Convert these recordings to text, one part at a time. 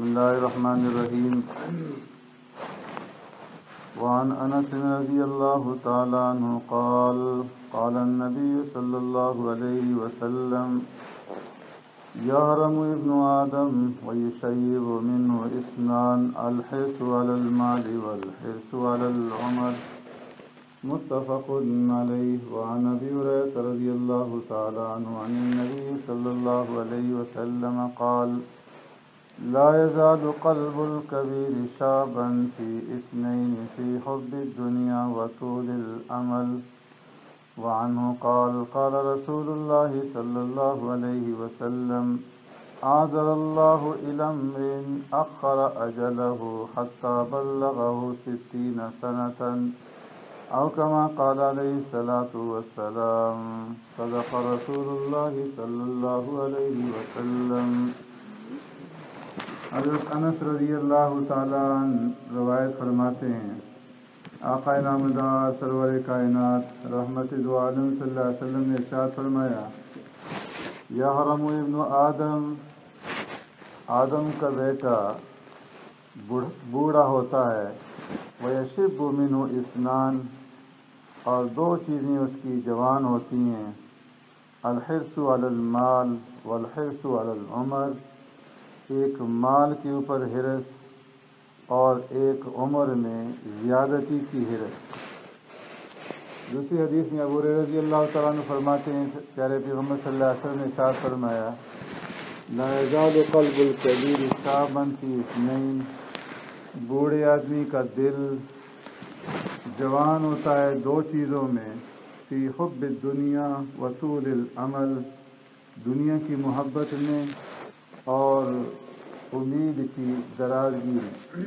بسم الله الرحمن الرحيم. وعن أنس رضي الله تعالى عنه قال قال النبي صلى الله عليه وسلم يهرم ابن آدم ويشيب منه اثنان الحرص على المال والحرص على العمر متفق عليه. وعن أبي هريرة رضي الله تعالى عنه عن النبي صلى الله عليه وسلم قال لا يزال قلب الكبير شابا في اثنين في حب الدنيا وطول الأمل. وعنه قال قال رسول الله صلى الله عليه وسلم أعذر الله إلى امرئ أخر أجله حتى بلغه 60 سنة أو كما قال عليه الصلاة والسلام. صدق رسول الله صلى الله عليه وسلم. حضرت انس رضی اللہ تعالیٰ عنہ روایت فرماتے ہیں آقا نامدار سرور کائنات رحمت دو عالم صلی اللہ علیہ وسلم نے ارشاد فرمایا یحرم ابن آدم، آدم کا بیٹا بوڑھا ہوتا ہے، ویشب منہ اثنان، اور دو چیزیں اس کی جوان ہوتی ہیں، الحرص علی المال والحرص علی العمر، ایک مال کے اوپر حرص اور ایک عمر میں زیادتی کی حرص۔ دوسری حدیث میں ابو ہریرہ رضی اللہ تعالیٰ عنہ فرماتے ہیں پیارے پیغمبر صلی اللہ علیہ وسلم نے ارشاد فرمایا لا یزال قلب الکبیر شابا فی اثنین، بوڑھے آدمی کا دل جوان ہوتا ہے دو چیزوں میں، فی حب الدنیا و طول الامل، دنیا کی محبت میں اور امید کی درازگی میں۔ اس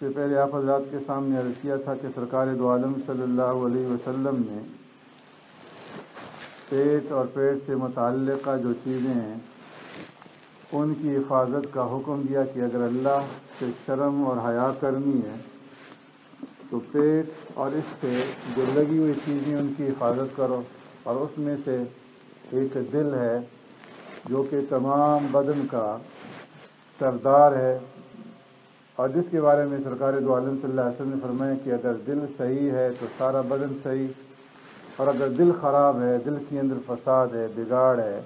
سے پہلے آپ حضرات کے سامنے عرض کیا تھا کہ سرکار دو عالم صلی اللہ علیہ وسلم نے پیٹ اور پیٹ سے متعلقہ جو چیزیں ہیں ان کی حفاظت کا حکم دیا کہ اگر اللہ سے شرم اور حیا کرنی ہے تو پیٹ اور اس سے جو لگی ہوئی چیزیں ان کی حفاظت کرو، اور اس میں سے ایک دل ہے جو کہ تمام بدن کا سردار ہے، اور جس کے بارے میں سرکار دو عالم صلی اللہ علیہ وسلم نے فرمایا کہ اگر دل صحیح ہے تو سارا بدن صحیح، اور اگر دل خراب ہے، دل کے اندر فساد ہے، بگاڑ ہے،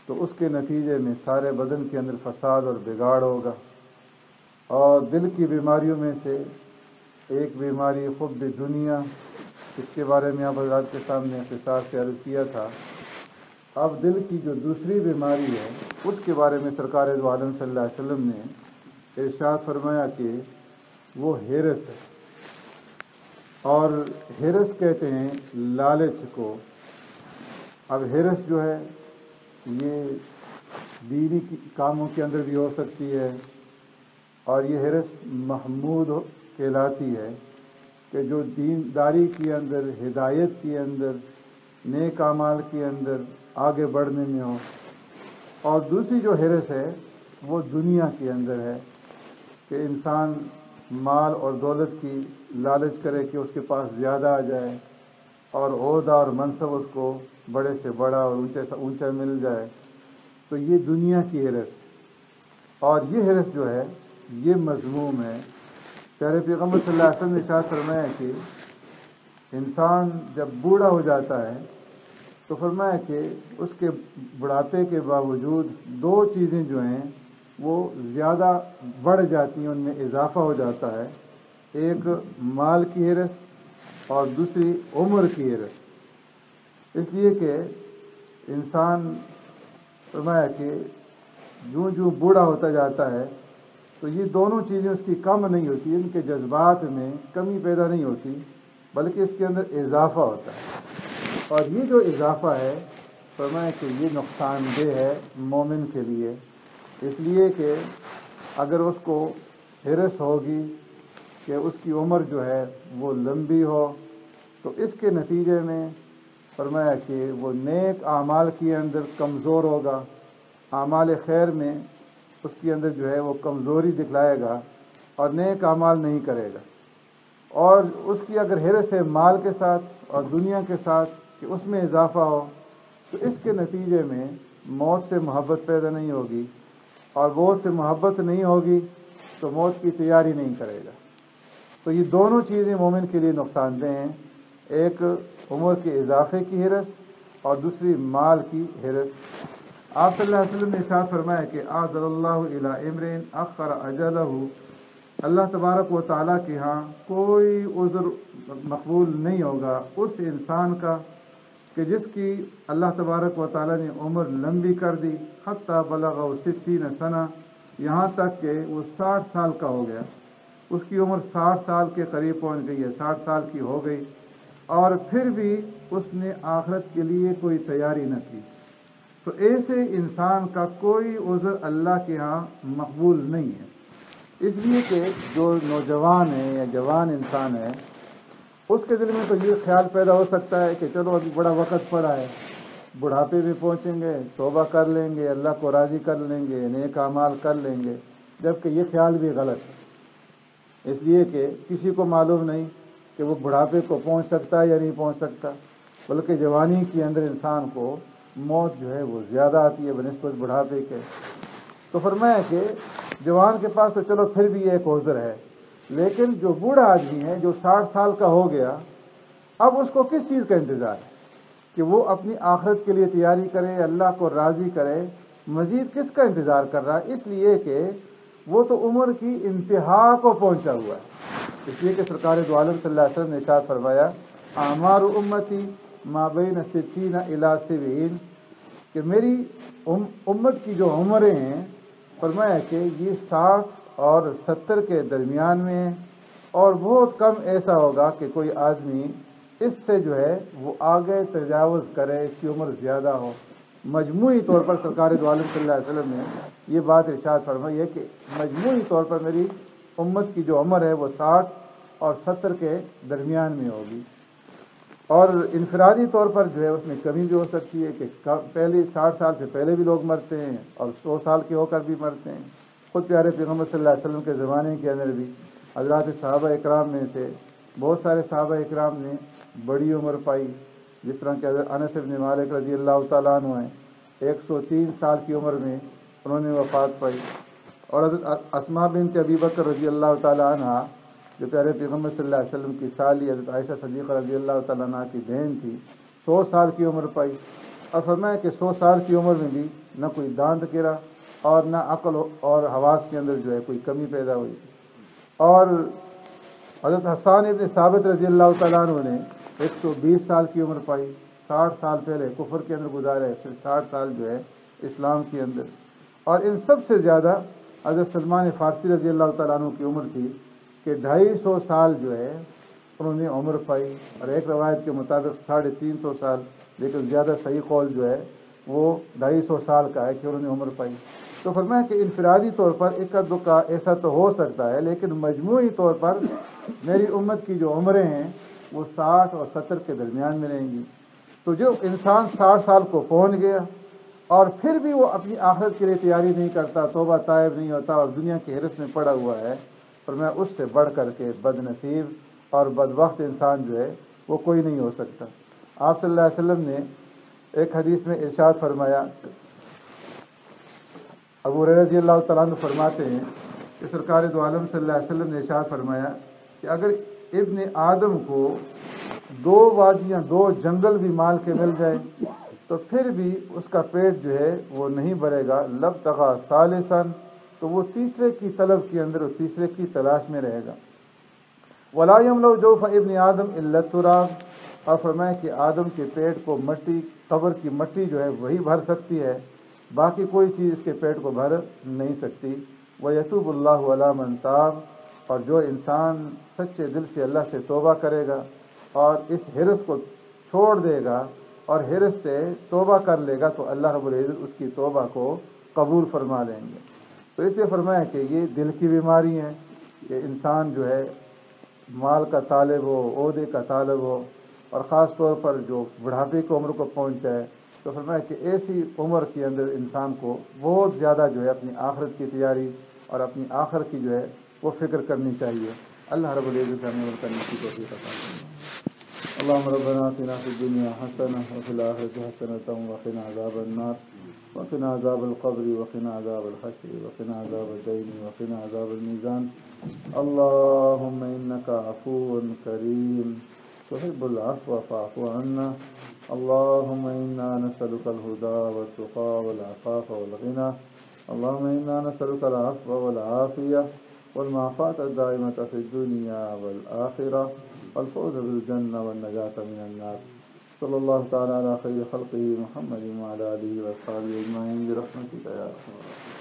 تو اس کے نتیجے میں سارے بدن کے اندر فساد اور بگاڑ ہوگا۔ اور دل کی بیماریوں میں سے ایک بیماری حب دنیا، اس کے بارے میں آپ حضرات کے سامنے اختصار سے عرض کیا تھا۔ اب دل کی جو دوسری بیماری ہے اس کے بارے میں سرکار دو عالم صلی اللہ علیہ وسلم نے ارشاد فرمایا کہ وہ حرص ہے، اور حرص کہتے ہیں لالچ کو۔ اب حرص جو ہے یہ دینی کاموں کے اندر بھی ہو سکتی ہے، اور یہ حرص محمود کہلاتی ہے کہ جو دینداری کے اندر، ہدایت کے اندر، نیک اعمال کے اندر آگے بڑھنے میں ہو۔ اور دوسری جو حرص ہے وہ دنیا کے اندر ہے کہ انسان مال اور دولت کی لالچ کرے کہ اس کے پاس زیادہ آ جائے، اور عہدہ اور منصب اس کو بڑے سے بڑا اور اونچے سے اونچا مل جائے، تو یہ دنیا کی حرص، اور یہ حرص جو ہے یہ مذموم ہے۔ پیارے پیغمبر صلی اللہ علیہ وسلم نے ارشاد فرمایا کہ انسان جب بوڑھا ہو جاتا ہے تو فرمایا کہ اس کے بڑھاپے کے باوجود دو چیزیں جو ہیں وہ زیادہ بڑھ جاتی ہیں، ان میں اضافہ ہو جاتا ہے، ایک مال کی حرص اور دوسری عمر کی حرص۔ اس لیے کہ انسان فرمایا کہ جوں جوں بوڑھا ہوتا جاتا ہے تو یہ دونوں چیزیں اس کی کم نہیں ہوتی، ان کے جذبات میں کمی پیدا نہیں ہوتی، بلکہ اس کے اندر اضافہ ہوتا ہے، اور یہ جو اضافہ ہے فرمایا کہ یہ نقصان دہ ہے مومن کے لیے، اس لیے کہ اگر اس کو حرص ہوگی کہ اس کی عمر جو ہے وہ لمبی ہو تو اس کے نتیجے میں فرمایا کہ وہ نیک اعمال کے اندر کمزور ہوگا، اعمال خیر میں اس کے اندر جو ہے وہ کمزوری دکھلائے گا اور نیک اعمال نہیں کرے گا۔ اور اس کی اگر حرص ہے مال کے ساتھ اور دنیا کے ساتھ کہ اس میں اضافہ ہو، تو اس کے نتیجے میں मौत से मोहब्बत पैदा नहीं होगी, और मौत से मोहब्बत नहीं होगी तो मौत की तैयारी नहीं करेगा। तो ये दोनों चीज़ें मोमिन के लिए नुकसानदेह हैं, एक उम्र के इजाफे की हिरस और दूसरी माल की हिरस। आप सल्लल्लाहु अलैहि वसल्लम ने इरशाद फरमाया कि आज़रल्लाहु इला इम्रिन अख़र अजलहु, अल्लाह तबारक व तआला के यहाँ कोई उज़्र मकबूल नहीं होगा उस इंसान का कि जिसकी अल्लाह तबारक व तआला ने उम्र लंबी कर दी, हत्ता बलग़ 60 सना, यहाँ तक कि वो 60 साल का हो गया, उसकी उम्र 60 साल के करीब पहुँच गई है, 60 साल की हो गई, और फिर भी उसने आखिरत के लिए कोई तैयारी न की, तो ऐसे इंसान का कोई उज़्र अल्लाह के यहाँ मकबूल नहीं है। इसलिए कि जो नौजवान है या जवान इंसान है, उसके दिल में तो ये ख्याल पैदा हो सकता है कि चलो अभी बड़ा वक़्त पड़ा है, बुढ़ापे में पहुँचेंगे, तौबा कर लेंगे, अल्लाह को राज़ी कर लेंगे, नेक अमाल कर लेंगे, जबकि ये ख्याल भी गलत है। इसलिए कि किसी को मालूम नहीं कि वो बुढ़ापे को पहुँच सकता है या नहीं पहुँच सकता, बल्कि जवानी के अंदर इंसान को मौत जो है वो ज़्यादा आती है बनिस्बत बुढ़ापे के। तो फरमाया कि जवान के पास तो चलो फिर भी एक उज़्र है, लेकिन जो बूढ़ा आदमी है जो 60 साल का हो गया, अब उसको किस चीज़ का इंतज़ार है कि वो अपनी आखिरत के लिए तैयारी करे, अल्लाह को राज़ी करे, मज़ीद किसका इंतज़ार कर रहा है? इसलिए कि वो तो उम्र की इंतहा को पहुँचा हुआ है। इसलिए कि सरकार दो आलम सल्लल्लाहु अलैहि वसल्लम ने इरशाद फरमाया, आमार उम्मती मा बैन 60 इला 70, कि मेरी उम्मत की जो उम्रें हैं, फरमाया कि ये 60 और 70 के दरमियान में है, और बहुत कम ऐसा होगा कि कोई आदमी इससे जो है वो आगे तजावुज़ करे, इसकी उम्र ज़्यादा हो। मजमूई तौर पर सरकार दो आलम सल्लल्लाहु अलैहि वसल्लम ने ये बात इरशाद फरमाई है कि मजमूई तौर पर मेरी उम्मत की जो उम्र है वो 60 और 70 के दरमियान में होगी, और इनफरादी तौर पर जो है उसमें कमी भी हो सकती है कि पहले 60 साल से पहले भी लोग मरते हैं और 100 साल के होकर भी मरते हैं। खुद प्यारे पैगम्बर सल्लल्लाहु अलैहि वसल्लम के ज़माने के अंदर भी हज़रात सहाबा इकराम में से बहुत सारे सहाबा इकराम ने बड़ी उम्र पाई, जिस तरह के अनस इब्न मालिक रज़ी अल्लाह तआला अन्हु हैं, 103 साल की उम्र में उन्होंने वफ़ात पाई, और हज़रत अस्मा बिन्त अबी बकर रज़ी अल्लाह तआला अन्हा जो प्यारे पैगम्बर सल्लल्लाहु अलैहि वसल्लम की साली हज़रत आयशा सिद्दीक़ा रज़ी अल्लाह तआला अन्हा की बहन थी, 100 साल की उम्र पाई। और फरमाया कि 100 साल की उम्र में भी न कोई दांत गिरा और न अक़ल और हवास के अंदर जो है कोई कमी पैदा हुई। और हज़रत हसन इब्न साबित रज़ी अल्लाह तआला अन्हु ने 120 साल की उम्र पाई, 60 साल पहले कुफर के अंदर गुजारे, फिर 60 साल जो है इस्लाम के अंदर। और इन सब से ज़्यादा हज़रत सलमान फ़ारसी रज़ी अल्लाह तआला अन्हु की उम्र थी कि 250 साल जो है उन्होंने उम्र पाई, और एक रवायत के मुताबिक 350 साल, लेकिन ज़्यादा सही कौल जो है वो 250 साल का है कि उन्होंने उम्र पाई। तो फरमाया कि इनफरादी तौर पर इक्का दुक्का ऐसा तो हो सकता है, लेकिन मजमूई तौर पर मेरी उम्मत की जो उम्रें हैं वो 60 और 70 के दरमियान में रहेंगी। तो जो इंसान 60 साल को पहुँच गया और फिर भी वो अपनी आखिरत के लिए तैयारी नहीं करता, तौबा तायब नहीं होता और दुनिया की हिरस में पड़ा हुआ है, और मैं उससे बढ़ कर के बदनसीब और बदबख्त इंसान जो है वो कोई नहीं हो सकता। आप सल्लल्लाहु अलैहि वसल्लम ने एक हदीस में इरशाद फरमाया, अबू हुरैरा रज़ी अल्लाह तआला अन्हु फरमाते हैं कि सरकार दो आलम सल्लल्लाहु अलैहि वसल्लम ने इरशाद फरमाया कि अगर इब्न आदम को 2 वादियाँ 2 जंगल भी माल के मिल जाए तो फिर भी उसका पेट जो है वो नहीं भरेगा, लब तगा सालिसन, तो वो तीसरे की तलब के अंदर, तीसरे की तलाश में रहेगा। वला यमलउ जौफ़ इब्न आदम इल्ला तुराब, और फरमाया कि आदम के पेट को मट्टी, कब्र की मट्टी जो है वही भर सकती है, बाकी कोई चीज़ इसके पेट को भर नहीं सकती। व यतूबुल्लाहु अला मन ताब, और जो इंसान सच्चे दिल से अल्लाह से तौबा करेगा और इस हिरस को छोड़ देगा और हिरस से तौबा कर लेगा तो अल्लाह रब्बुल इज़्ज़त उसकी तौबा को कबूल फरमा लेंगे। तो इसलिए फरमाया कि ये दिल की बीमारी है कि इंसान जो है माल का तालिब हो, ओहदे का तालिब हो, और ख़ास तौर पर जो बुढ़ापे की उम्र को पहुँच जाए, तो फरमाया कि ऐसी उम्र के अंदर इंसान को बहुत ज़्यादा जो है अपनी आखिरत की तैयारी और अपनी आखिरत की जो है वो फ़िक्र करनी चाहिए। अल्लाह रब्बुल इज़्ज़त हमें अमल करने की तौफ़ीक़ अता फरमाए। अल्लाहुम्मा रब्बना आतिना फ़िद दुनिया हसनह व फ़िल आखिरति हसनतन व क़िना अज़ाबन्नार। وقنا عذاب القبر وقنا عذاب الحشر وقنا عذاب الدين وقنا عذاب الميزان اللهم إنك عفو كريم تحب العفو فاعف عنا اللهم إنا نسألك الهدى والتقى والعفاف والغنى اللهم إنا نسألك العفو والعافية والمعافاة الدائمة في الدنيا والآخرة والفوز بالجنة والنجاة من النار صلى الله تعالى على خير خلقه محمد وعلى آله وأصحابه أجمعين برحمتك يا أرحم الراحمين.